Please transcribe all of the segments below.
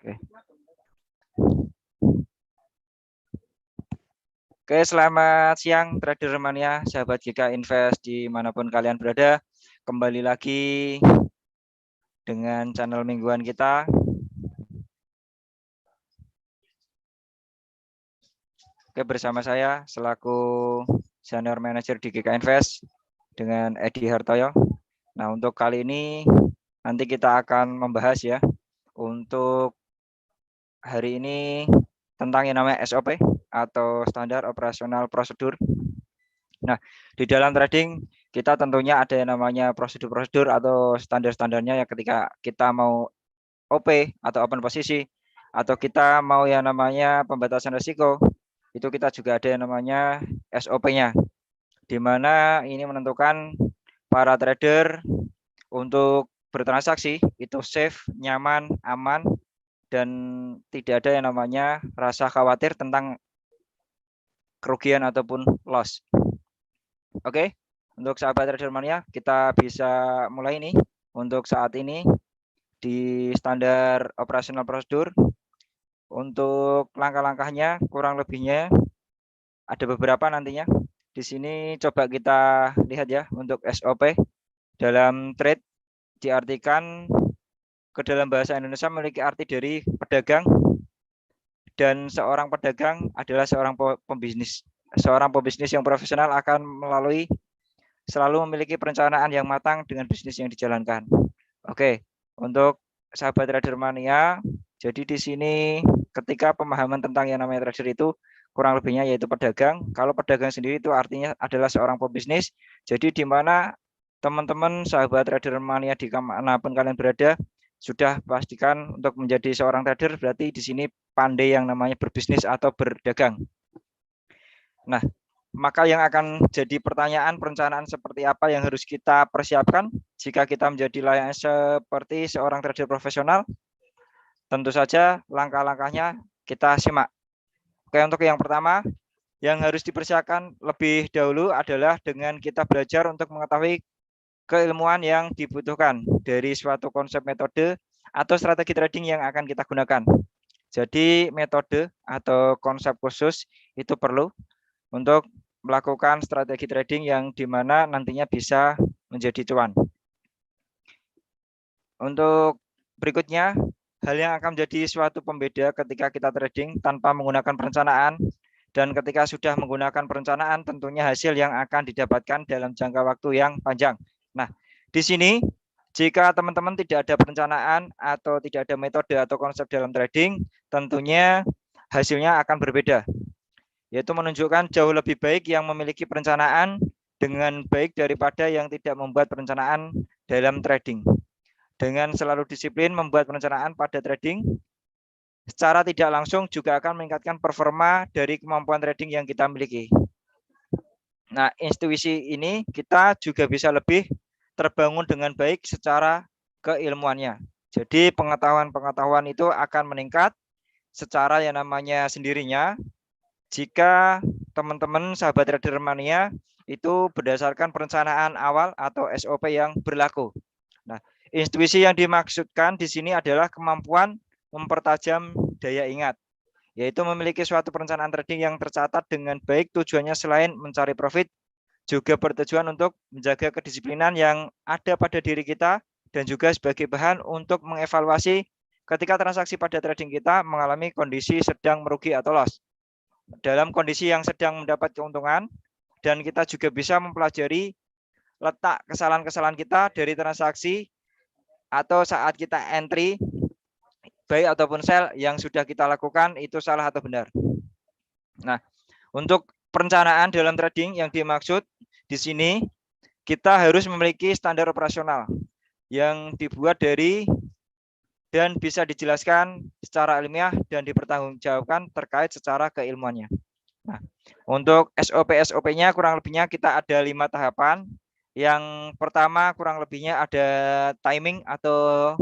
Oke. Oke, selamat siang trader mania, sahabat GK Invest dimanapun kalian berada. Kembali lagi dengan channel mingguan kita. Oke, bersama saya selaku senior manager di GK Invest dengan Edi Hartoyo. Nah, untuk kali ini nanti kita akan membahas ya untuk hari ini tentang yang namanya SOP atau standar operasional prosedur. Nah, di dalam trading kita tentunya ada yang namanya prosedur-prosedur atau standar-standarnya ya ketika kita mau OP atau open posisi atau kita mau yang namanya pembatasan risiko, itu kita juga ada yang namanya SOP-nya, di mana ini menentukan para trader untuk bertransaksi itu safe, nyaman, aman, dan tidak ada yang namanya rasa khawatir tentang kerugian ataupun loss. Oke, untuk sahabat trader mania, kita bisa mulai nih untuk saat ini di standar operasional prosedur. Untuk langkah-langkahnya kurang lebihnya ada beberapa nantinya. Di sini coba kita lihat ya untuk SOP dalam trade diartikan ke dalam bahasa Indonesia memiliki arti dari pedagang, dan seorang pedagang adalah seorang pembisnis. Seorang pembisnis yang profesional akan melalui selalu memiliki perencanaan yang matang dengan bisnis yang dijalankan. Oke, untuk sahabat trader mania, jadi di sini ketika pemahaman tentang yang namanya trader itu kurang lebihnya yaitu pedagang. Kalau pedagang sendiri itu artinya adalah seorang pebisnis. Jadi di mana teman-teman sahabat trader mania di manapun kalian berada sudah pastikan untuk menjadi seorang trader berarti di sini pandai yang namanya berbisnis atau berdagang. Nah, maka yang akan jadi pertanyaan perencanaan seperti apa yang harus kita persiapkan jika kita menjadi layaknya seperti seorang trader profesional. Tentu saja langkah-langkahnya kita simak. Oke, untuk yang pertama yang harus dipersiapkan lebih dahulu adalah dengan kita belajar untuk mengetahui keilmuan yang dibutuhkan dari suatu konsep metode atau strategi trading yang akan kita gunakan. Jadi metode atau konsep khusus itu perlu untuk melakukan strategi trading yang dimana nantinya bisa menjadi cuan. Untuk berikutnya, hal yang akan menjadi suatu pembeda ketika kita trading tanpa menggunakan perencanaan, dan ketika sudah menggunakan perencanaan tentunya hasil yang akan didapatkan dalam jangka waktu yang panjang. Nah, di sini jika teman-teman tidak ada perencanaan atau tidak ada metode atau konsep dalam trading, tentunya hasilnya akan berbeda, yaitu menunjukkan jauh lebih baik yang memiliki perencanaan dengan baik daripada yang tidak membuat perencanaan dalam trading. Dengan selalu disiplin membuat perencanaan pada trading, secara tidak langsung juga akan meningkatkan performa dari kemampuan trading yang kita miliki. Nah, intuisi ini kita juga bisa lebih terbangun dengan baik secara keilmuannya. Jadi pengetahuan-pengetahuan itu akan meningkat secara yang namanya sendirinya jika teman-teman sahabat trader mania itu berdasarkan perencanaan awal atau SOP yang berlaku. Nah, intuisi yang dimaksudkan di sini adalah kemampuan mempertajam daya ingat, yaitu memiliki suatu perencanaan trading yang tercatat dengan baik. Tujuannya selain mencari profit, juga bertujuan untuk menjaga kedisiplinan yang ada pada diri kita dan juga sebagai bahan untuk mengevaluasi ketika transaksi pada trading kita mengalami kondisi sedang merugi atau loss. Dalam kondisi yang sedang mendapat keuntungan, dan kita juga bisa mempelajari letak kesalahan-kesalahan kita dari transaksi atau saat kita entry buy ataupun sell yang sudah kita lakukan itu salah atau benar. Nah, untuk perencanaan dalam trading yang dimaksud di sini kita harus memiliki standar operasional yang dibuat dari dan bisa dijelaskan secara ilmiah dan dipertanggungjawabkan terkait secara keilmuannya. Nah, untuk SOP-nya kurang lebihnya kita ada 5 tahapan. Yang pertama kurang lebihnya ada timing atau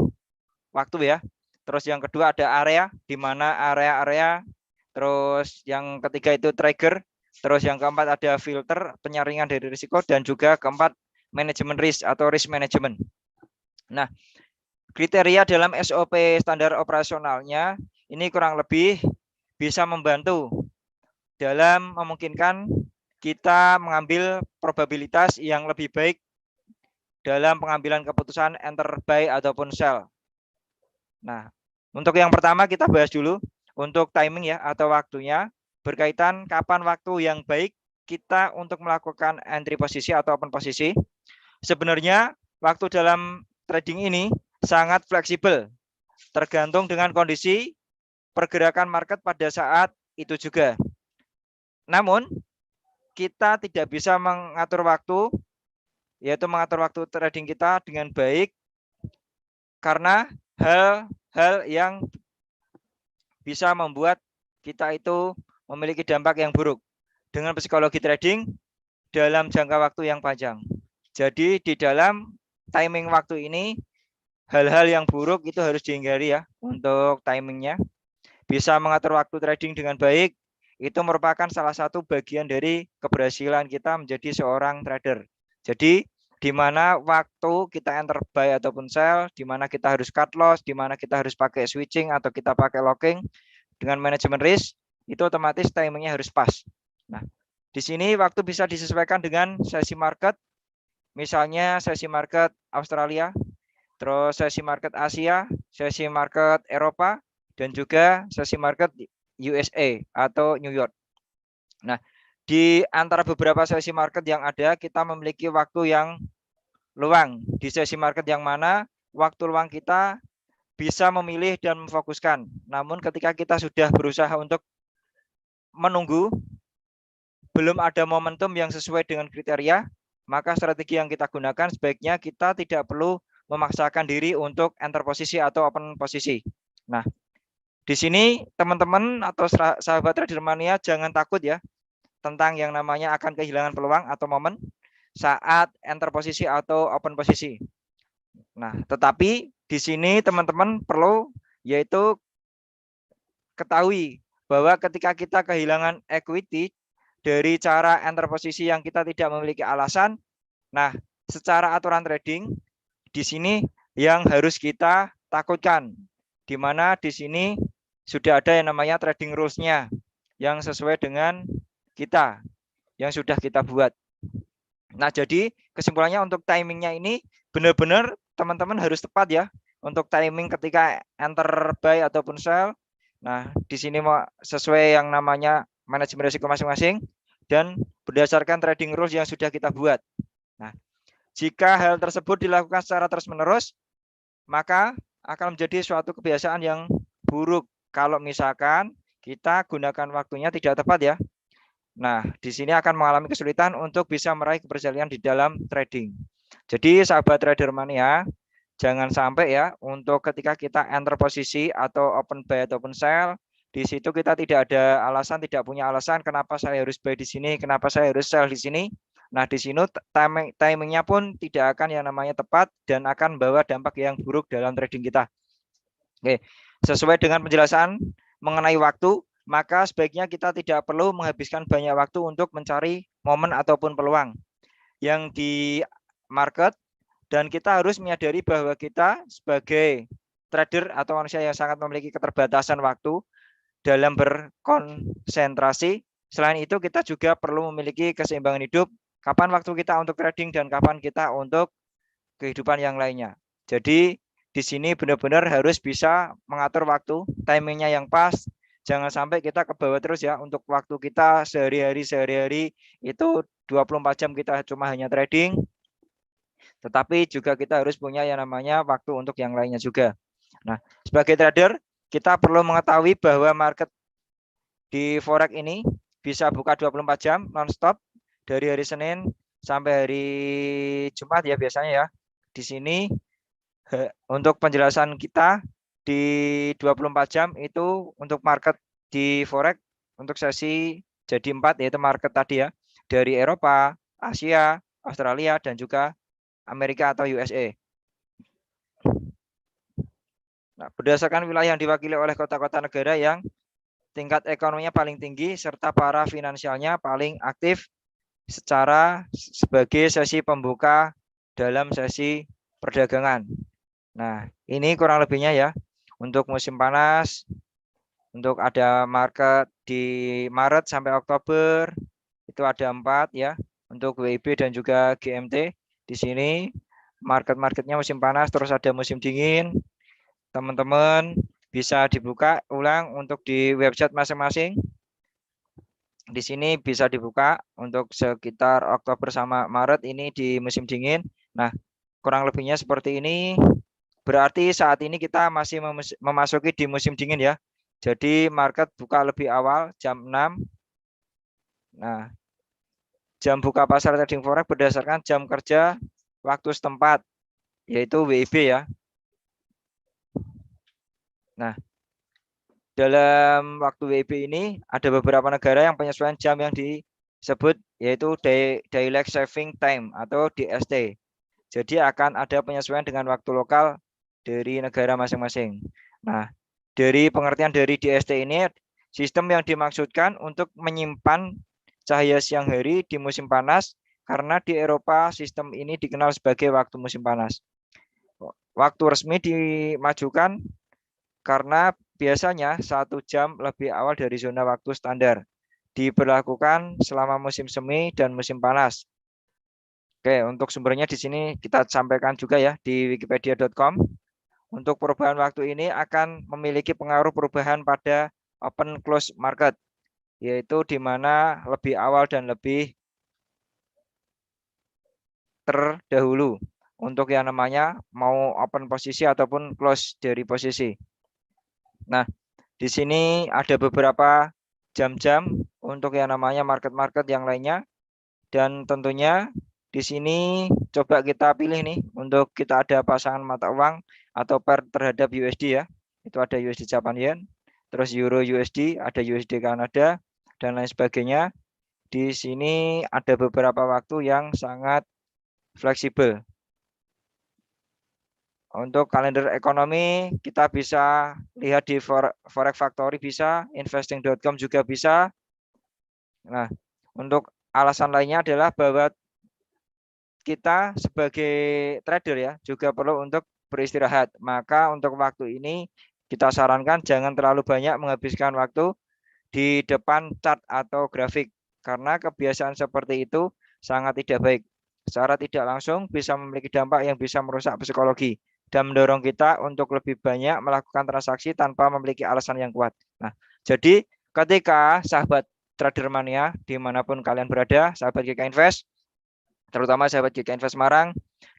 waktu ya. Terus yang kedua ada area, di mana area-area. Terus yang ketiga itu trigger. Terus yang keempat ada filter, penyaringan dari risiko, dan juga keempat manajemen risk atau risk management. Nah, kriteria dalam SOP standar operasionalnya ini kurang lebih bisa membantu dalam memungkinkan kita mengambil probabilitas yang lebih baik dalam pengambilan keputusan enter buy ataupun sell. Nah, untuk yang pertama kita bahas dulu untuk timing ya atau waktunya berkaitan kapan waktu yang baik kita untuk melakukan entry posisi atau open posisi. Sebenarnya waktu dalam trading ini sangat fleksibel, tergantung dengan kondisi pergerakan market pada saat itu juga. Namun, kita tidak bisa mengatur waktu, yaitu mengatur waktu trading kita dengan baik, karena hal-hal yang bisa membuat kita itu memiliki dampak yang buruk dengan psikologi trading dalam jangka waktu yang panjang. Jadi di dalam timing waktu ini, hal-hal yang buruk itu harus dihindari ya untuk timingnya. Bisa mengatur waktu trading dengan baik, itu merupakan salah satu bagian dari keberhasilan kita menjadi seorang trader. Jadi di mana waktu kita enter buy ataupun sell, di mana kita harus cut loss, di mana kita harus pakai switching atau kita pakai locking dengan manajemen risk, itu otomatis timingnya harus pas. Nah, di sini waktu bisa disesuaikan dengan sesi market, misalnya sesi market Australia, terus sesi market Asia, sesi market Eropa, dan juga sesi market USA atau New York. Nah, di antara beberapa sesi market yang ada, kita memiliki waktu yang luang. Di sesi market yang mana waktu luang kita bisa memilih dan memfokuskan. Namun ketika kita sudah berusaha untuk menunggu, belum ada momentum yang sesuai dengan kriteria, maka strategi yang kita gunakan sebaiknya kita tidak perlu memaksakan diri untuk enter posisi atau open posisi. Nah, di sini teman-teman atau sahabat trader mania jangan takut ya tentang yang namanya akan kehilangan peluang atau momen saat enter posisi atau open posisi. Nah, tetapi di sini teman-teman perlu yaitu ketahui bahwa ketika kita kehilangan equity dari cara enter posisi yang kita tidak memiliki alasan, nah secara aturan trading di sini yang harus kita takutkan, di mana di sini sudah ada yang namanya trading rules-nya yang sesuai dengan kita yang sudah kita buat. Nah, jadi kesimpulannya untuk timingnya ini benar-benar teman-teman harus tepat ya untuk timing ketika enter buy ataupun sell. Nah, di sini sesuai yang namanya manajemen risiko masing-masing dan berdasarkan trading rules yang sudah kita buat. Nah, jika hal tersebut dilakukan secara terus-menerus, maka akan menjadi suatu kebiasaan yang buruk kalau misalkan kita gunakan waktunya tidak tepat ya. Nah, di sini akan mengalami kesulitan untuk bisa meraih keberhasilan di dalam trading. Jadi sahabat trader mania, jangan sampai ya untuk ketika kita enter posisi atau open buy ataupun sell, di situ kita tidak ada alasan, tidak punya alasan kenapa saya harus buy di sini, kenapa saya harus sell di sini. Nah, di sini timingnya pun tidak akan yang namanya tepat dan akan membawa dampak yang buruk dalam trading kita. Oke, sesuai dengan penjelasan mengenai waktu, maka sebaiknya kita tidak perlu menghabiskan banyak waktu untuk mencari momen ataupun peluang yang di market, dan kita harus menyadari bahwa kita sebagai trader atau manusia yang sangat memiliki keterbatasan waktu dalam berkonsentrasi. Selain itu kita juga perlu memiliki keseimbangan hidup, kapan waktu kita untuk trading dan kapan kita untuk kehidupan yang lainnya. Jadi di sini benar-benar harus bisa mengatur waktu, timingnya yang pas. Jangan sampai kita ke bawah terus ya untuk waktu kita sehari-hari itu 24 jam kita cuma hanya trading. Tetapi juga kita harus punya yang namanya waktu untuk yang lainnya juga. Nah, sebagai trader kita perlu mengetahui bahwa market di forex ini bisa buka 24 jam non-stop dari hari Senin sampai hari Jumat ya biasanya ya. Di sini untuk penjelasan kita di 24 jam itu untuk market di forex untuk sesi jadi 4 yaitu market tadi ya dari Eropa, Asia, Australia dan juga Amerika atau USA. Nah, berdasarkan wilayah yang diwakili oleh kota-kota negara yang tingkat ekonominya paling tinggi serta para finansialnya paling aktif secara sebagai sesi pembuka dalam sesi perdagangan. Nah, ini kurang lebihnya ya. Untuk musim panas, untuk ada market di Maret sampai Oktober, itu ada 4 ya. Untuk WIB dan juga GMT. Di sini market-marketnya musim panas, terus ada musim dingin. Teman-teman bisa dibuka ulang untuk di website masing-masing. Di sini bisa dibuka untuk sekitar Oktober sama Maret ini di musim dingin. Nah, kurang lebihnya seperti ini. Berarti saat ini kita masih memasuki di musim dingin ya. Jadi market buka lebih awal jam 6. Nah, jam buka pasar trading forex berdasarkan jam kerja waktu setempat, yaitu WIB ya. Nah, dalam waktu WIB ini ada beberapa negara yang penyesuaian jam yang disebut yaitu Daylight Saving Time atau DST. Jadi akan ada penyesuaian dengan waktu lokal dari negara masing-masing. Nah, dari pengertian dari DST ini, sistem yang dimaksudkan untuk menyimpan cahaya siang hari di musim panas, karena di Eropa sistem ini dikenal sebagai waktu musim panas. Waktu resmi dimajukan karena biasanya 1 jam lebih awal dari zona waktu standar. Diberlakukan selama musim semi dan musim panas. Oke, untuk sumbernya di sini kita sampaikan juga ya di wikipedia.com. Untuk perubahan waktu ini akan memiliki pengaruh perubahan pada open close market, yaitu di mana lebih awal dan lebih terdahulu untuk yang namanya mau open posisi ataupun close dari posisi. Nah, di sini ada beberapa jam-jam untuk yang namanya market-market yang lainnya, dan tentunya di sini coba kita pilih nih untuk kita ada pasangan mata uang atau pair terhadap USD ya. Itu ada USD Japan Yen, terus Euro USD, ada USD Kanada dan lain sebagainya. Di sini ada beberapa waktu yang sangat fleksibel. Untuk kalender ekonomi kita bisa lihat di Forex Factory bisa, investing.com juga bisa. Nah, untuk alasan lainnya adalah bahwa kita sebagai trader ya juga perlu untuk beristirahat. Maka untuk waktu ini kita sarankan jangan terlalu banyak menghabiskan waktu di depan chart atau grafik, karena kebiasaan seperti itu sangat tidak baik. Secara tidak langsung bisa memiliki dampak yang bisa merusak psikologi dan mendorong kita untuk lebih banyak melakukan transaksi tanpa memiliki alasan yang kuat. Nah, jadi ketika sahabat trader mania dimanapun kalian berada, sahabat GK Invest, terutama sahabat GK Invest Semarang,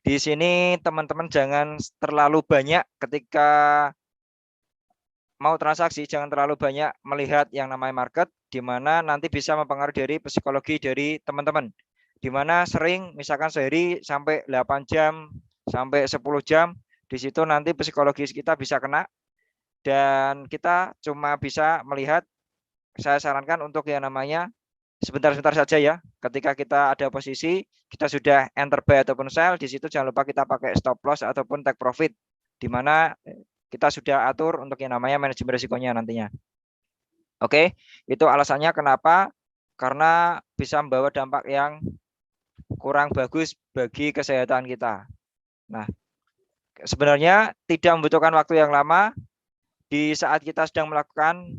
di sini teman-teman jangan terlalu banyak ketika mau transaksi, jangan terlalu banyak melihat yang namanya market, di mana nanti bisa mempengaruhi dari psikologi dari teman-teman. Di mana sering misalkan sehari sampai 8 jam, sampai 10 jam, di situ nanti psikologis kita bisa kena, dan kita cuma bisa melihat, saya sarankan untuk yang namanya sebentar-sebentar saja ya. Ketika kita ada posisi, kita sudah enter buy ataupun sell, di situ jangan lupa kita pakai stop loss ataupun take profit, di mana kita sudah atur untuk yang namanya manajemen risikonya nantinya. Oke, itu alasannya kenapa, karena bisa membawa dampak yang kurang bagus bagi kesehatan kita. Nah, sebenarnya tidak membutuhkan waktu yang lama di saat kita sedang melakukan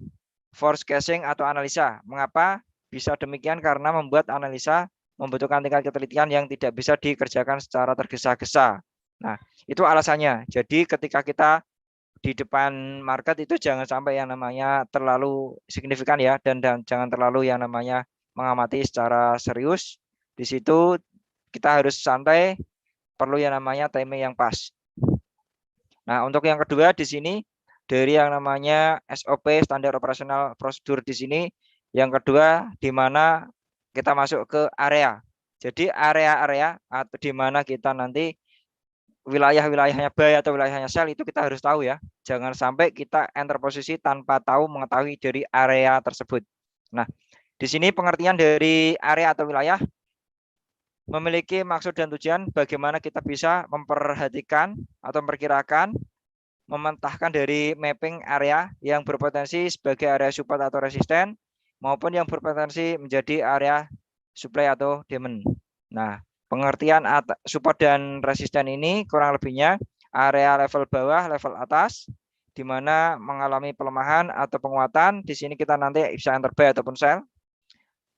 forecasting atau analisa. Mengapa bisa demikian? Karena membuat analisa membutuhkan tingkat ketelitian yang tidak bisa dikerjakan secara tergesa-gesa. Nah, itu alasannya. Jadi ketika kita di depan market itu jangan sampai yang namanya terlalu signifikan ya, dan jangan terlalu yang namanya mengamati secara serius. Di situ kita harus santai, perlu yang namanya timing yang pas. Nah, untuk yang kedua di sini dari yang namanya SOP, standar operasional prosedur, di sini yang kedua di mana kita masuk ke area. Jadi area-area atau di mana kita nanti wilayah-wilayahnya buy atau wilayahnya sell itu kita harus tahu ya. Jangan sampai kita enter posisi tanpa tahu mengetahui dari area tersebut. Nah, di sini pengertian dari area atau wilayah memiliki maksud dan tujuan bagaimana kita bisa memperhatikan atau memperkirakan, mementahkan dari mapping area yang berpotensi sebagai area support atau resisten maupun yang berpotensi menjadi area supply atau demand. Nah, pengertian support dan resisten ini kurang lebihnya area level bawah, level atas, di mana mengalami pelemahan atau penguatan. Di sini kita nanti bisa enter buy ataupun sell.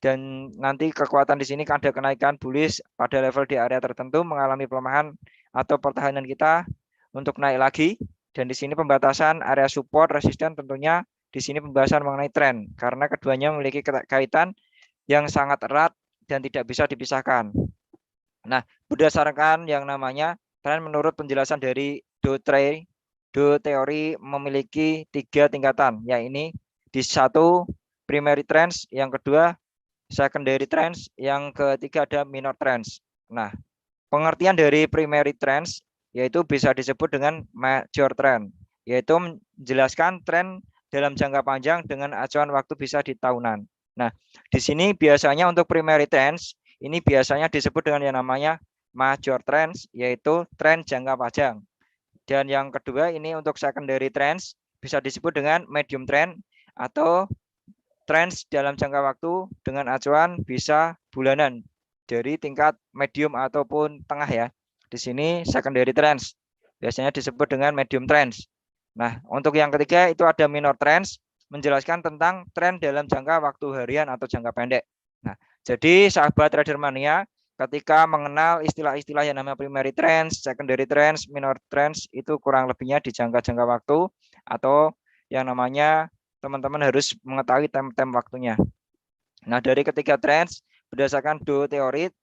Dan nanti kekuatan di sini ada kenaikan bullish pada level di area tertentu, mengalami pelemahan atau pertahanan kita untuk naik lagi. Dan di sini pembatasan area support, resisten tentunya di sini pembahasan mengenai tren, karena keduanya memiliki kaitan yang sangat erat dan tidak bisa dipisahkan. Nah, berdasarkan yang namanya tren menurut penjelasan dari Do Theory memiliki 3 tingkatan, yaitu di 1 primary trends, yang kedua secondary trends, yang ketiga ada minor trends. Nah, pengertian dari primary trends yaitu bisa disebut dengan major trend, yaitu menjelaskan tren dalam jangka panjang dengan acuan waktu bisa di tahunan. Nah, di sini biasanya untuk primary trends ini biasanya disebut dengan yang namanya major trends, yaitu tren jangka panjang. Dan yang kedua ini untuk secondary trends bisa disebut dengan medium trend atau trends dalam jangka waktu dengan acuan bisa bulanan dari tingkat medium ataupun tengah ya. Di sini secondary trends biasanya disebut dengan medium trends. Nah, untuk yang ketiga itu ada minor trends, menjelaskan tentang tren dalam jangka waktu harian atau jangka pendek. Nah, jadi sahabat trader mania, ketika mengenal istilah-istilah yang namanya primary trends, secondary trends, minor trends, itu kurang lebihnya di jangka-jangka waktu atau yang namanya teman-teman harus mengetahui time waktunya. Nah, dari ketiga trends berdasarkan Do teori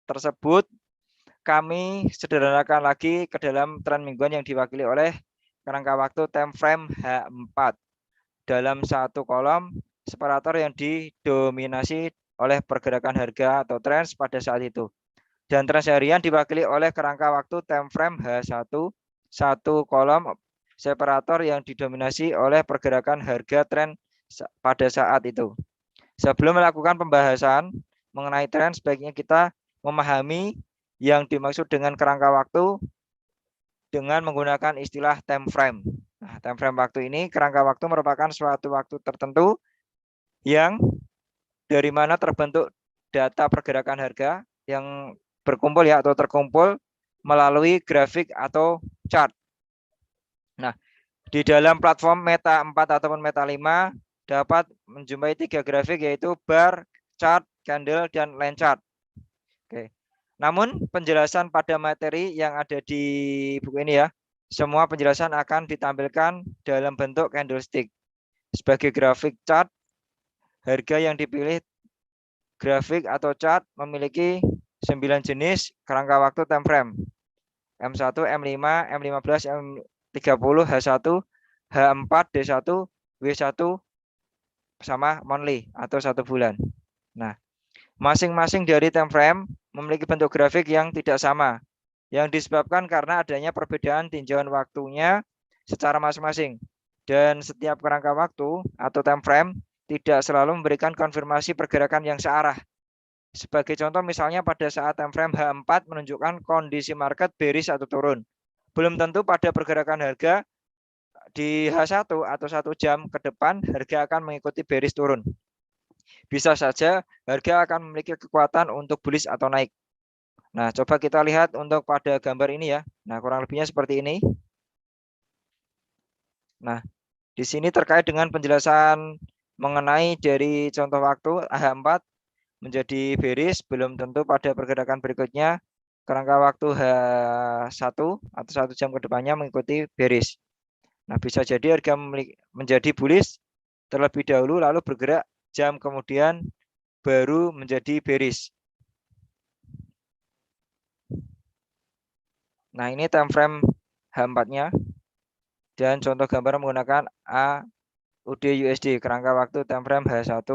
tersebut, kami sederhanakan lagi ke dalam tren mingguan yang diwakili oleh kerangka waktu time frame H4. Dalam satu kolom separator yang didominasi oleh pergerakan harga atau trends pada saat itu. Dan trend harian diwakili oleh kerangka waktu time frame H1, satu kolom separator yang didominasi oleh pergerakan harga tren pada saat itu. Sebelum melakukan pembahasan mengenai tren, sebaiknya kita memahami yang dimaksud dengan kerangka waktu dengan menggunakan istilah time frame. Nah, time frame waktu ini, kerangka waktu merupakan suatu waktu tertentu yang dari mana terbentuk data pergerakan harga yang berkumpul ya atau terkumpul melalui grafik atau chart. Nah, di dalam platform Meta 4 ataupun Meta 5 dapat menjumpai 3 grafik yaitu bar, chart, candle, dan line chart. Oke. Namun penjelasan pada materi yang ada di buku ini ya, semua penjelasan akan ditampilkan dalam bentuk candlestick. Sebagai grafik chart, harga yang dipilih grafik atau chart memiliki 9 jenis kerangka waktu time frame. M1, M5, M15, M30, H1, H4, D1, W1 sama monthly atau 1 bulan. Nah, masing-masing dari time frame memiliki bentuk grafik yang tidak sama, yang disebabkan karena adanya perbedaan tinjauan waktunya secara masing-masing. Dan setiap kerangka waktu atau time frame tidak selalu memberikan konfirmasi pergerakan yang searah. Sebagai contoh misalnya pada saat time frame H4 menunjukkan kondisi market bearish atau turun. Belum tentu pada pergerakan harga di H1 atau 1 jam ke depan harga akan mengikuti bearish turun. Bisa saja harga akan memiliki kekuatan untuk bullish atau naik. Nah, coba kita lihat untuk pada gambar ini ya. Nah, kurang lebihnya seperti ini. Nah, di sini terkait dengan penjelasan mengenai dari contoh waktu H4 menjadi bearish, belum tentu pada pergerakan berikutnya kerangka waktu H1 atau 1 jam ke depannya mengikuti bearish. Nah, bisa jadi harga menjadi bullish terlebih dahulu lalu bergerak jam kemudian baru menjadi bearish. Nah, ini time frame H4-nya dan contoh gambar menggunakan AUD USD kerangka waktu time frame H1.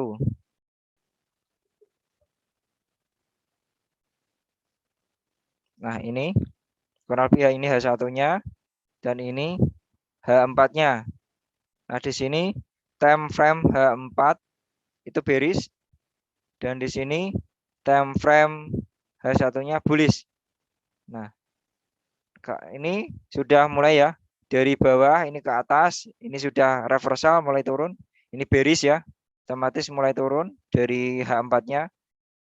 Nah, ini kurang lebih ini H1-nya dan ini H4-nya. Nah, di sini time frame H4 itu bearish dan di sini time frame H1-nya bullish. Nah, ini sudah mulai ya dari bawah ini ke atas, ini sudah reversal mulai turun. Ini bearish ya, otomatis mulai turun dari H4-nya.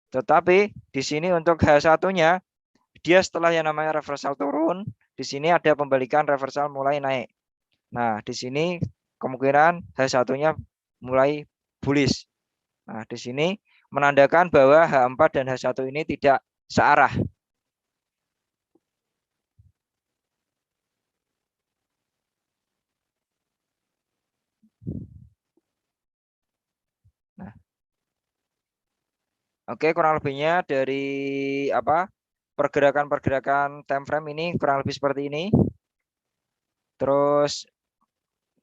Tetapi di sini untuk H1-nya dia setelah yang namanya reversal turun, di sini ada pembalikan reversal mulai naik. Nah, di sini kemungkinan H1-nya mulai bullish. Nah, di sini menandakan bahwa H4 dan H1 ini tidak searah. Nah, oke, kurang lebihnya dari apa? Pergerakan-pergerakan time frame ini kurang lebih seperti ini. Terus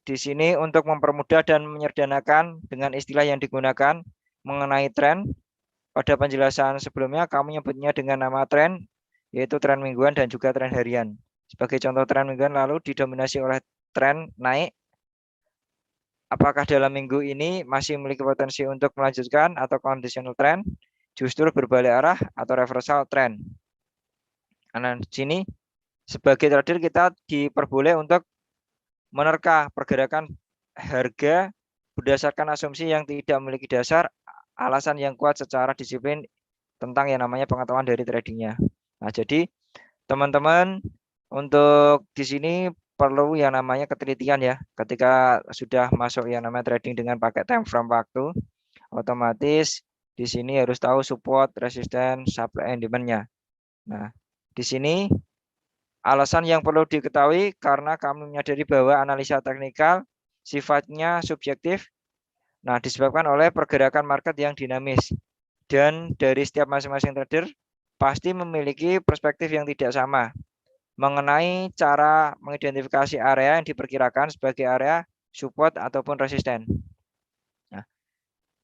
di sini untuk mempermudah dan menyederhanakan dengan istilah yang digunakan mengenai tren, pada penjelasan sebelumnya kami menyebutnya dengan nama tren, yaitu tren mingguan dan juga tren harian. Sebagai contoh tren mingguan lalu didominasi oleh tren naik. Apakah dalam minggu ini masih memiliki potensi untuk melanjutkan atau conditional trend, justru berbalik arah atau reversal trend. Nah, di sini sebagai trader kita diperboleh untuk menerka pergerakan harga berdasarkan asumsi yang tidak memiliki dasar, alasan yang kuat secara disiplin tentang yang namanya pengetahuan dari tradingnya. Nah, jadi teman-teman untuk di sini perlu yang namanya ketelitian ya. Ketika sudah masuk yang namanya trading dengan pakai time frame waktu, otomatis di sini harus tahu support, resisten, supply and demand-nya. Nah, di sini alasan yang perlu diketahui karena kami menyadari bahwa analisa teknikal sifatnya subjektif. Nah, disebabkan oleh pergerakan market yang dinamis. Dan dari setiap masing-masing trader pasti memiliki perspektif yang tidak sama mengenai cara mengidentifikasi area yang diperkirakan sebagai area support ataupun resisten. Nah,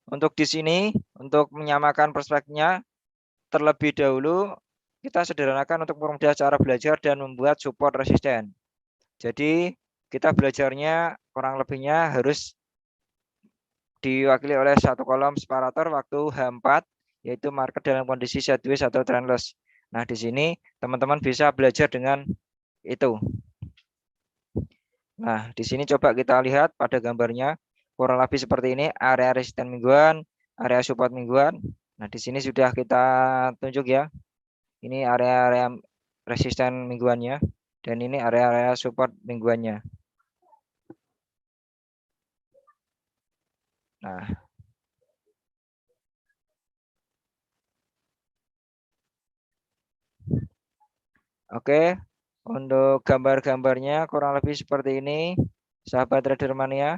untuk di sini, untuk menyamakan perspektifnya, terlebih dahulu kita sederhanakan untuk mempermudah cara belajar dan membuat support resisten. Jadi kita belajarnya kurang lebihnya harus diwakili oleh satu kolom separator waktu H4, yaitu market dalam kondisi sideways atau trendless. Nah, di sini teman-teman bisa belajar dengan itu. Nah, di sini coba kita lihat pada gambarnya kurang lebih seperti ini, area resisten mingguan, area support mingguan. Nah, di sini sudah kita tunjuk ya. Ini area-area resisten mingguannya dan ini area-area support mingguannya. Nah, oke. Untuk gambar-gambarnya kurang lebih seperti ini, sahabat trader mania.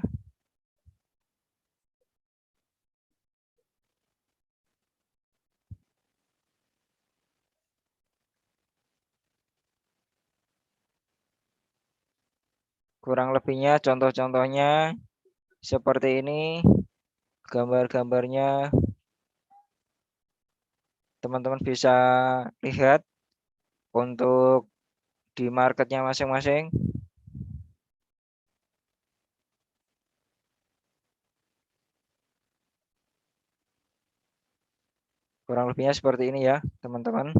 Kurang lebihnya contoh-contohnya seperti ini, gambar-gambarnya teman-teman bisa lihat untuk di marketnya masing-masing. Kurang lebihnya seperti ini ya, teman-teman.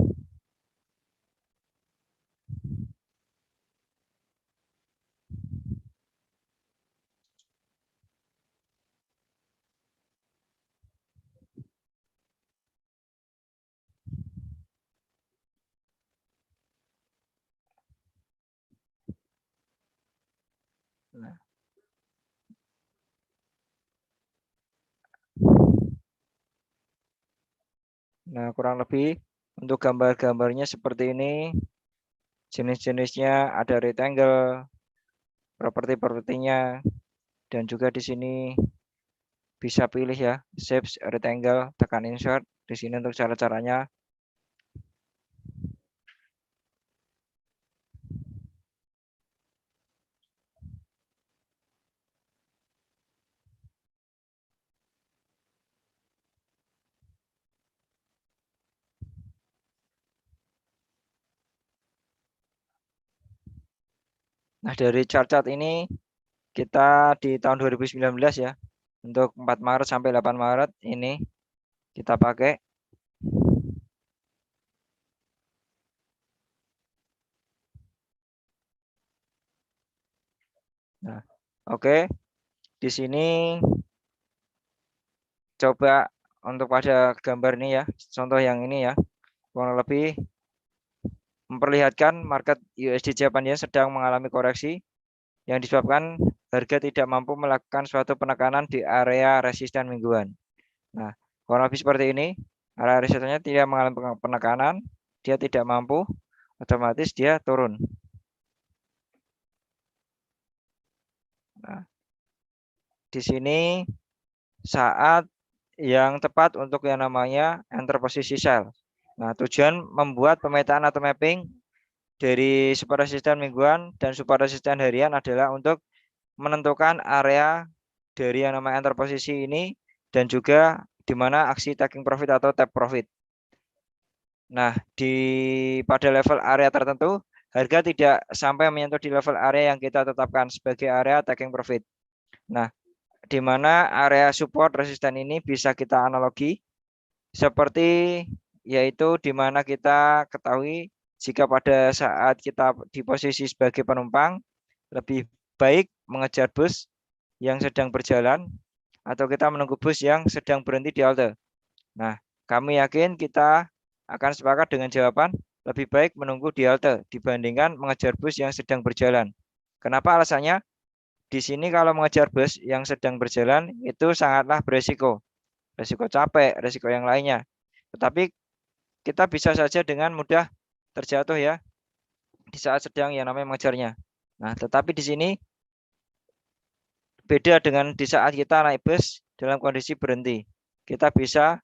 Nah, kurang lebih untuk gambar-gambarnya seperti ini. Jenis-jenisnya ada rectangle, properti-propertinya, dan juga di sini bisa pilih ya, shapes, rectangle, tekan insert. Di sini untuk cara-caranya. Nah, dari chart-chart ini kita di tahun 2019 ya, untuk 4 Maret sampai 8 Maret ini kita pakai. Nah, oke. Di sini coba untuk pada gambar ini ya, contoh yang ini ya, kurang lebih memperlihatkan market USD Japan Yen sedang mengalami koreksi yang disebabkan harga tidak mampu melakukan suatu penekanan di area resisten mingguan. Nah, kurang lebih seperti ini. Area resistennya tidak mengalami penekanan, dia tidak mampu, otomatis dia turun. Nah, di sini saat yang tepat untuk yang namanya enter posisi sell. Nah, tujuan membuat pemetaan atau mapping dari support resisten mingguan dan support resisten harian adalah untuk menentukan area dari yang namanya enter posisi ini dan juga di mana aksi taking profit atau tap profit. Nah, pada level area tertentu harga tidak sampai menyentuh di level area yang kita tetapkan sebagai area taking profit. Nah, di mana area support resisten ini bisa kita analogi seperti yaitu di mana kita ketahui jika pada saat kita di posisi sebagai penumpang lebih baik mengejar bus yang sedang berjalan atau kita menunggu bus yang sedang berhenti di halte. Nah, kami yakin kita akan sepakat dengan jawaban lebih baik menunggu di halte dibandingkan mengejar bus yang sedang berjalan. Kenapa alasannya? Di sini kalau mengejar bus yang sedang berjalan itu sangatlah beresiko. Resiko capek, resiko yang lainnya. Tetapi kita bisa saja dengan mudah terjatuh ya di saat sedang yang namanya mengejarnya. Nah, tetapi di sini beda dengan di saat kita naik bus dalam kondisi berhenti. Kita bisa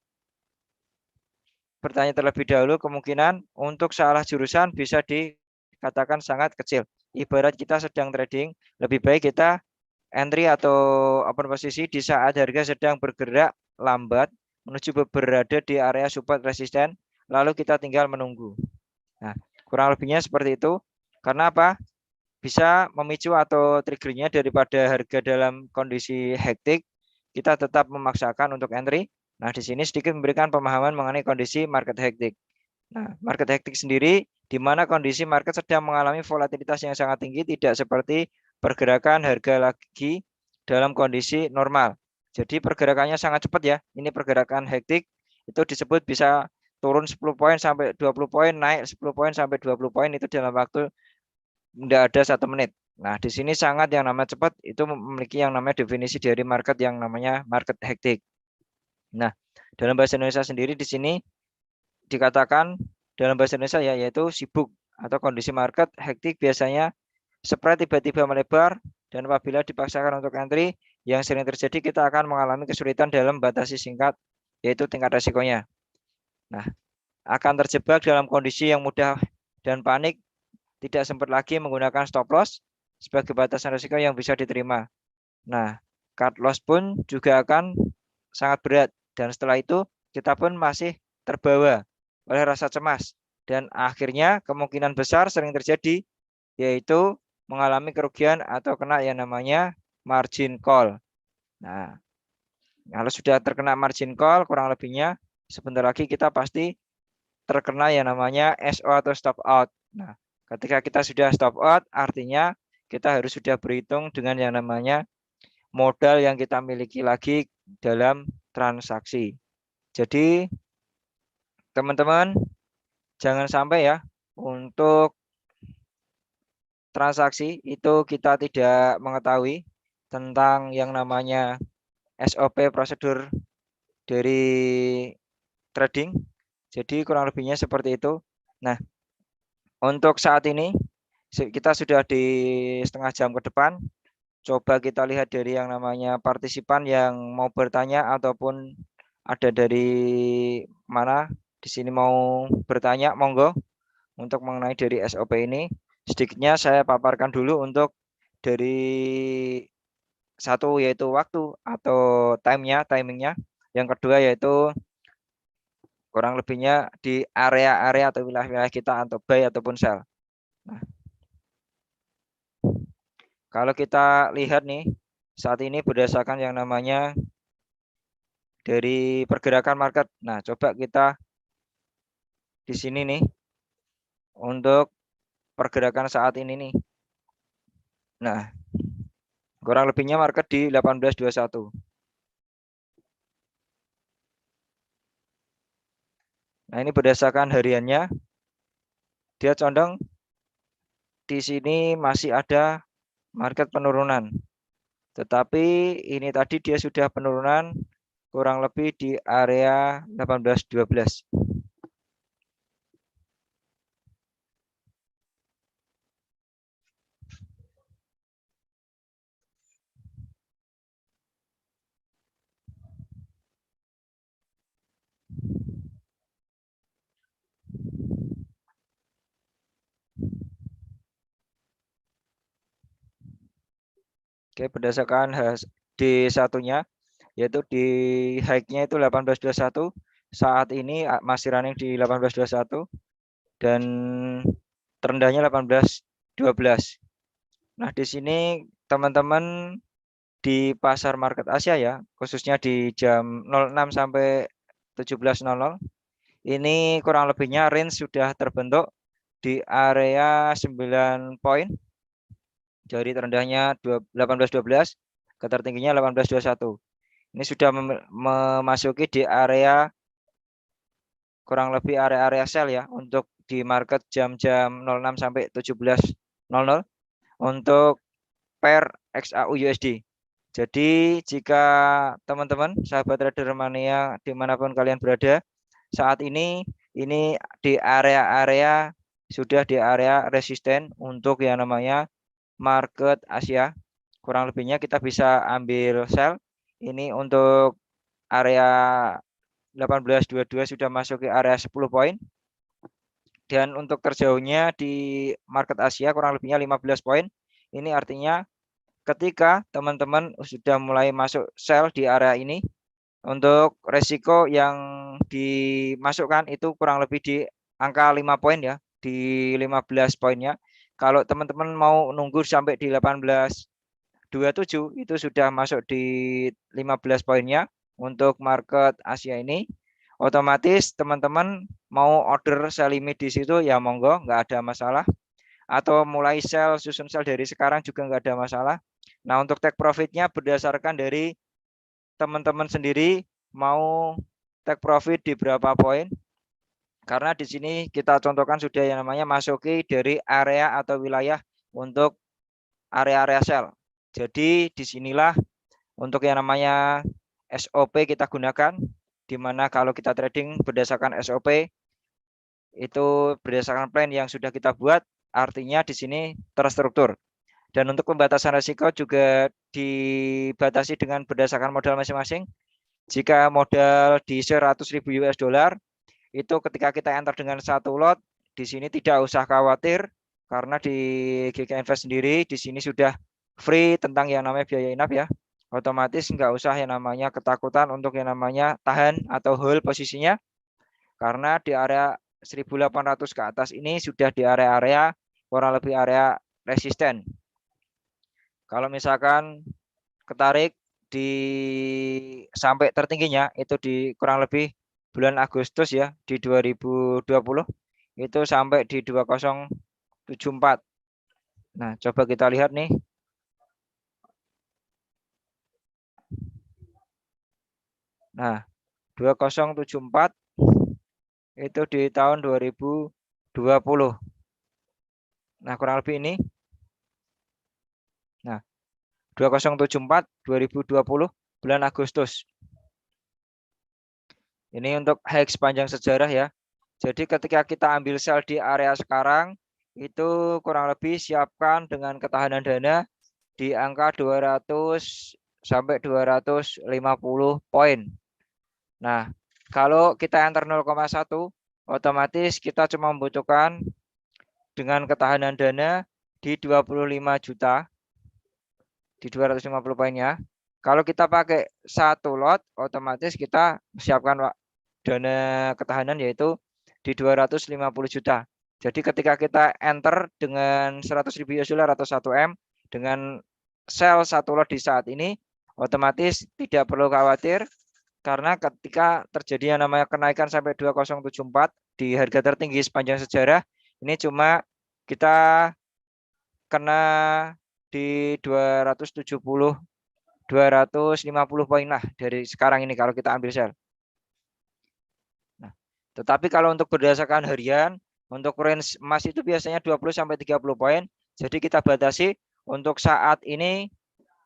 bertanya terlebih dahulu, kemungkinan untuk salah jurusan bisa dikatakan sangat kecil. Ibarat kita sedang trading, lebih baik kita entry atau open posisi di saat harga sedang bergerak lambat menuju berada di area support resisten, lalu kita tinggal menunggu. Nah, kurang lebihnya seperti itu. Karena apa? Bisa memicu atau triggernya daripada harga dalam kondisi hektik, kita tetap memaksakan untuk entry. Nah, di sini sedikit memberikan pemahaman mengenai kondisi market hektik. Nah, market hektik sendiri di mana kondisi market sedang mengalami volatilitas yang sangat tinggi, tidak seperti pergerakan harga lagi dalam kondisi normal. Jadi pergerakannya sangat cepat ya. Ini pergerakan hektik itu disebut bisa turun 10 poin sampai 20 poin, naik 10 poin sampai 20 poin itu dalam waktu tidak ada 1 menit. Nah, di sini sangat yang namanya cepat itu memiliki yang namanya definisi dari market yang namanya market hektik. Nah, dalam bahasa Indonesia sendiri di sini dikatakan dalam bahasa Indonesia ya yaitu sibuk atau kondisi market hektik biasanya spread tiba-tiba melebar dan apabila dipaksakan untuk entry yang sering terjadi kita akan mengalami kesulitan dalam batasi singkat yaitu tingkat resikonya. Nah, akan terjebak dalam kondisi yang mudah dan panik, tidak sempat lagi menggunakan stop loss sebagai batasan risiko yang bisa diterima. Nah, cut loss pun juga akan sangat berat dan setelah itu kita pun masih terbawa oleh rasa cemas dan akhirnya kemungkinan besar sering terjadi yaitu mengalami kerugian atau kena yang namanya margin call. Nah, kalau sudah terkena margin call kurang lebihnya sebentar lagi kita pasti terkena yang namanya SO atau stop out. Nah, ketika kita sudah stop out artinya kita harus sudah berhitung dengan yang namanya modal yang kita miliki lagi dalam transaksi. Jadi teman-teman jangan sampai ya untuk transaksi itu kita tidak mengetahui tentang yang namanya SOP prosedur dari trading. Jadi kurang lebihnya seperti itu. Nah, untuk saat ini kita sudah di setengah jam ke depan. Coba kita lihat dari yang namanya partisipan yang mau bertanya ataupun ada dari mana di sini mau bertanya, monggo untuk mengenai dari SOP ini. Sedikitnya saya paparkan dulu untuk dari satu yaitu waktu atau timingnya. Yang kedua yaitu kurang lebihnya di area-area atau wilayah-wilayah kita atau buy ataupun sell. Nah, kalau kita lihat nih saat ini berdasarkan yang namanya dari pergerakan market. Nah, coba kita di sini nih untuk pergerakan saat ini nih. Nah, kurang lebihnya market di 1821. Nah, ini berdasarkan hariannya. dia condong di sini masih ada market penurunan. Tetapi ini tadi dia sudah penurunan kurang lebih di area 1812. Oke, berdasarkan D1-nya yaitu di high-nya itu 1821, saat ini masih running di 1821 dan terendahnya 1812. Nah, di sini teman-teman di pasar market Asia ya, khususnya di jam 06 sampai 17.00, ini kurang lebihnya range sudah terbentuk di area 9 poin dari terendahnya 1812 ke tertingginya 1821. Ini sudah memasuki di area kurang lebih area-area sell ya untuk di market jam-jam 06 sampai 17.00 untuk pair XAU USD. Jadi jika teman-teman sahabat trader mania dimanapun kalian berada saat ini di area-area sudah di area resisten untuk yang namanya market Asia. Kurang lebihnya kita bisa ambil sell ini untuk area 1822 sudah masuk ke area 10 poin. Dan untuk terjauhnya di market Asia kurang lebihnya 15 poin. Ini artinya ketika teman-teman sudah mulai masuk sell di area ini, untuk resiko yang dimasukkan itu kurang lebih di angka 5 poin ya, di 15 poinnya. Kalau teman-teman mau nunggu sampai di 18.27 itu sudah masuk di 15 poinnya untuk market Asia ini. Otomatis teman-teman mau order sell limit di situ ya monggo, nggak ada masalah. Atau mulai sell, susun sell dari sekarang juga nggak ada masalah. Nah, untuk take profitnya berdasarkan dari teman-teman sendiri mau take profit di berapa poin. Karena di sini kita contohkan sudah yang namanya masuki dari area atau wilayah untuk area-area sell. Jadi disinilah untuk yang namanya SOP kita gunakan, di mana kalau kita trading berdasarkan SOP itu berdasarkan plan yang sudah kita buat, artinya di sini terstruktur. Dan untuk pembatasan risiko juga dibatasi dengan berdasarkan modal masing-masing. Jika modal di 100.000 US dollar, itu ketika kita enter dengan satu lot, di sini tidak usah khawatir karena di GK Invest sendiri di sini sudah free tentang yang namanya biaya inap ya. Otomatis nggak usah yang namanya ketakutan untuk yang namanya tahan atau hold posisinya karena di area 1.800 ke atas ini sudah di area-area kurang lebih area resisten. Kalau misalkan ketarik di sampai tertingginya itu di kurang lebih bulan Agustus ya di 2020 itu sampai di 2074. Nah, coba kita lihat nih. Nah, 2074 itu di tahun 2020. Nah, kurang lebih ini. Nah, 2074 2020 bulan Agustus. Ini untuk high sepanjang sejarah ya. Jadi ketika kita ambil sell di area sekarang itu kurang lebih siapkan dengan ketahanan dana di angka 200 sampai 250 poin. Nah, kalau kita enter 0,1 otomatis kita cuma membutuhkan dengan ketahanan dana di 25 juta di 250 poinnya. Kalau kita pakai satu lot, otomatis kita siapkan dana ketahanan yaitu di 250 juta. Jadi ketika kita enter dengan 100.000 US dollar atau 1 M dengan sell satu lot di saat ini, otomatis tidak perlu khawatir karena ketika terjadi yang namanya kenaikan sampai 2074 di harga tertinggi sepanjang sejarah, ini cuma kita kena di 270 250 poin lah dari sekarang ini kalau kita ambil sell. Nah, tetapi kalau untuk berdasarkan harian Untuk range emas itu biasanya 20 sampai 30 poin. Jadi kita batasi untuk saat ini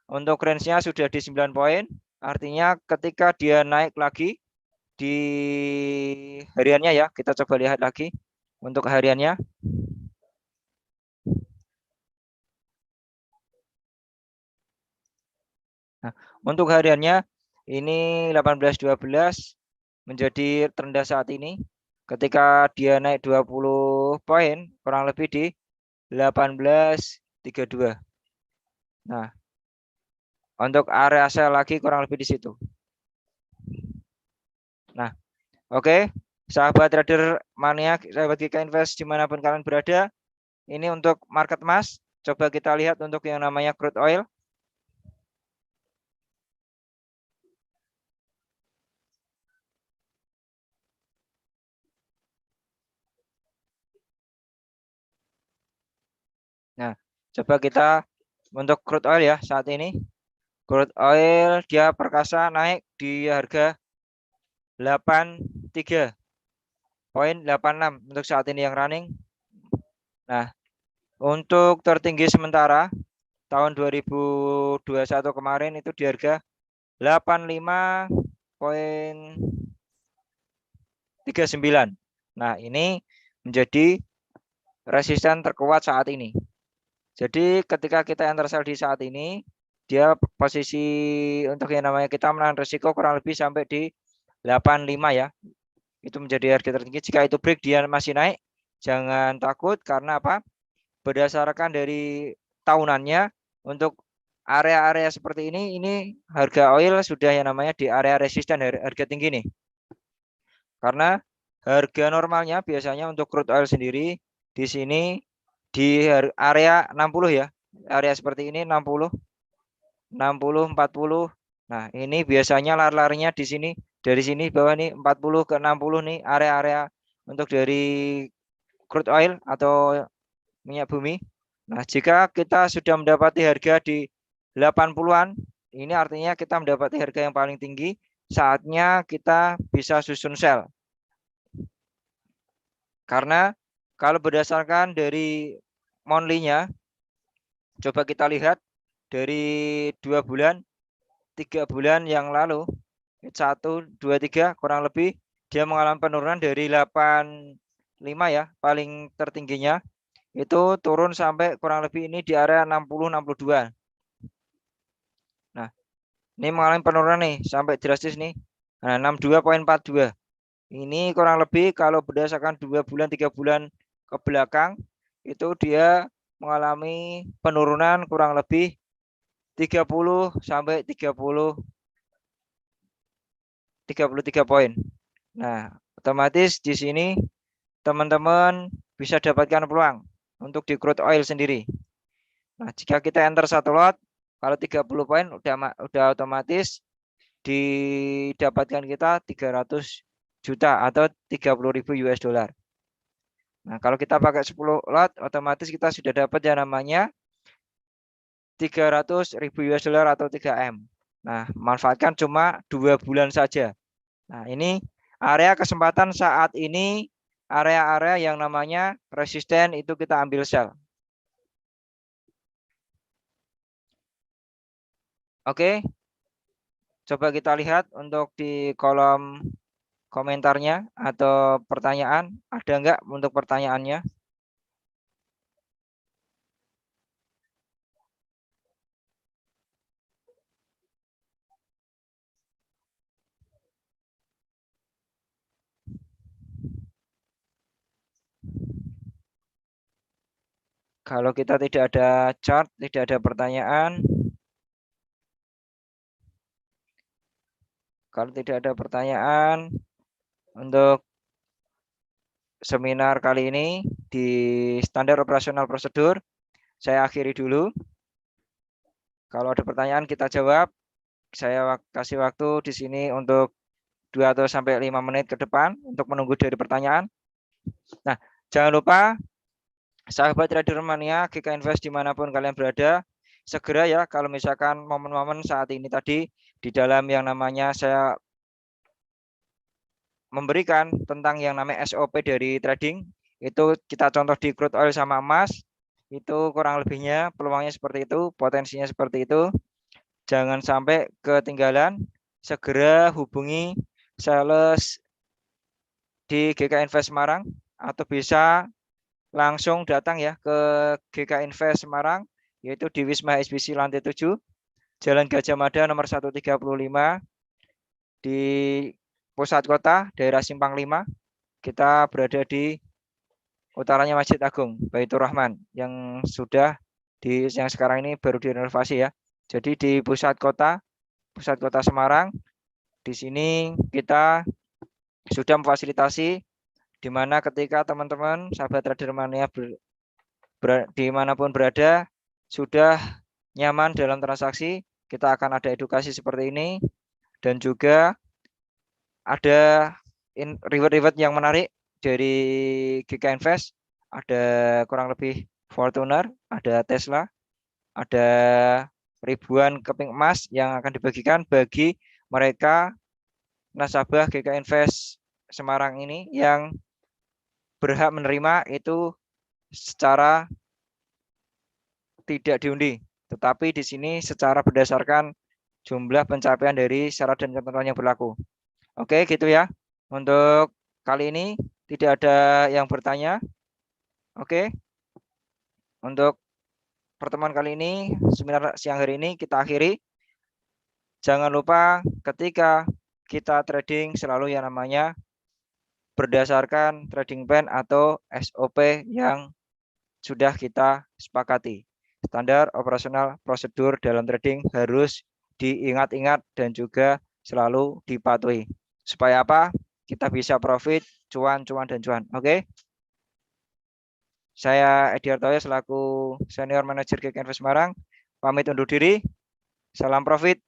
untuk range-nya sudah di 9 poin. Artinya ketika dia naik lagi di hariannya ya, kita coba lihat lagi untuk hariannya. Nah, untuk hariannya ini 18.12 menjadi terendah saat ini. Ketika dia naik 20 poin, kurang lebih di 18.32. Nah, untuk area sell lagi kurang lebih di situ. Nah, oke. Sahabat trader mania, sahabat GK Invest dimanapun kalian berada, ini untuk market emas. Coba kita lihat untuk yang namanya crude oil. Nah, coba kita untuk crude oil ya saat ini. Crude oil dia perkasa naik di harga 83.86 untuk saat ini yang running. Nah, untuk tertinggi sementara tahun 2021 kemarin itu di harga 85.39. Nah, ini menjadi resisten terkuat saat ini. Jadi ketika kita enter sell di saat ini, dia posisi untuk yang namanya kita menahan risiko kurang lebih sampai di 85 ya. Itu menjadi harga tertinggi. Jika itu break dia masih naik, jangan takut karena apa? Berdasarkan dari tahunannya untuk area-area seperti ini harga oil sudah yang namanya di area resisten harga tinggi nih. Karena harga normalnya biasanya untuk crude oil sendiri di sini di area 60 ya. Area seperti ini 60, 60, 40. Nah, ini biasanya lari-larinya di sini dari sini bawah nih 40 ke 60 nih area-area untuk dari crude oil atau minyak bumi. Nah, jika kita sudah mendapati harga di 80-an, ini artinya kita mendapati harga yang paling tinggi, saatnya kita bisa susun sell. Karena kalau berdasarkan dari monthly-nya, coba kita lihat dari 2 bulan, 3 bulan yang lalu, 1, 2, 3 kurang lebih dia mengalami penurunan dari 85 ya, paling tertingginya itu turun sampai kurang lebih ini di area 60-62. Nah, ini mengalami penurunan nih sampai drastis nih. Nah, 62.42. Ini kurang lebih kalau berdasarkan 2 bulan 3 bulan ke belakang itu dia mengalami penurunan kurang lebih 30 sampai 33 poin. Nah, otomatis di sini teman-teman bisa dapatkan peluang untuk di crude oil sendiri. Nah, jika kita enter satu lot, kalau 30 poin udah otomatis didapatkan kita 300 juta atau 30.000 US dollar. Nah, kalau kita pakai 10 lot, otomatis kita sudah dapat yang namanya 300.000 US dollar atau 3M. Nah, manfaatkan cuma 2 bulan saja. Nah, ini area kesempatan saat ini, area-area yang namanya resisten itu kita ambil sell. Oke, coba kita lihat untuk di kolom komentarnya atau pertanyaan. Ada enggak untuk pertanyaannya? Kalau kita tidak ada chart, tidak ada pertanyaan. Kalau tidak ada pertanyaan untuk seminar kali ini di standar operasional prosedur, saya akhiri dulu. Kalau ada pertanyaan kita jawab. Saya kasih waktu di sini untuk 2 atau sampai 5 menit ke depan untuk menunggu dari pertanyaan. Nah, jangan lupa sahabat trader mania GK Invest dimanapun kalian berada, segera ya kalau misalkan momen-momen saat ini tadi di dalam yang namanya saya memberikan tentang yang namanya SOP dari trading, Itu kita contoh di crude oil sama emas. Itu kurang lebihnya peluangnya seperti itu, potensinya seperti itu. Jangan sampai ketinggalan. Segera hubungi sales di GK Invest Semarang atau bisa langsung datang ya ke GK Invest Semarang, yaitu di Wisma SBC lantai 7, Jalan Gajah Mada nomor 135 di pusat kota, daerah Simpang 5. Kita berada di utaranya Masjid Agung Baitur Rahman yang sekarang ini baru direnovasi ya. Jadi di pusat kota Semarang. Di sini kita sudah memfasilitasi di mana ketika teman-teman sahabat trader mania dimanapun berada sudah nyaman dalam transaksi, kita akan ada edukasi seperti ini dan juga ada reward-reward yang menarik dari GK Invest. Ada kurang lebih Fortuner, ada Tesla, ada ribuan keping emas yang akan dibagikan bagi mereka nasabah GK Invest Semarang ini yang berhak menerima itu secara tidak diundi, tetapi di sini secara berdasarkan jumlah pencapaian dari syarat dan ketentuan yang berlaku. Oke, gitu ya. Untuk kali ini tidak ada yang bertanya. Oke. Untuk pertemuan kali ini, seminar siang hari ini kita akhiri. Jangan lupa ketika kita trading selalu yang namanya berdasarkan trading plan atau SOP yang sudah kita sepakati. Standar operasional prosedur dalam trading harus diingat-ingat dan juga selalu dipatuhi. Supaya apa? Kita bisa profit, cuan, dan cuan. Oke? Saya Edi Hartoyo selaku Senior Manager GK Invest Semarang. Pamit undur diri. Salam profit.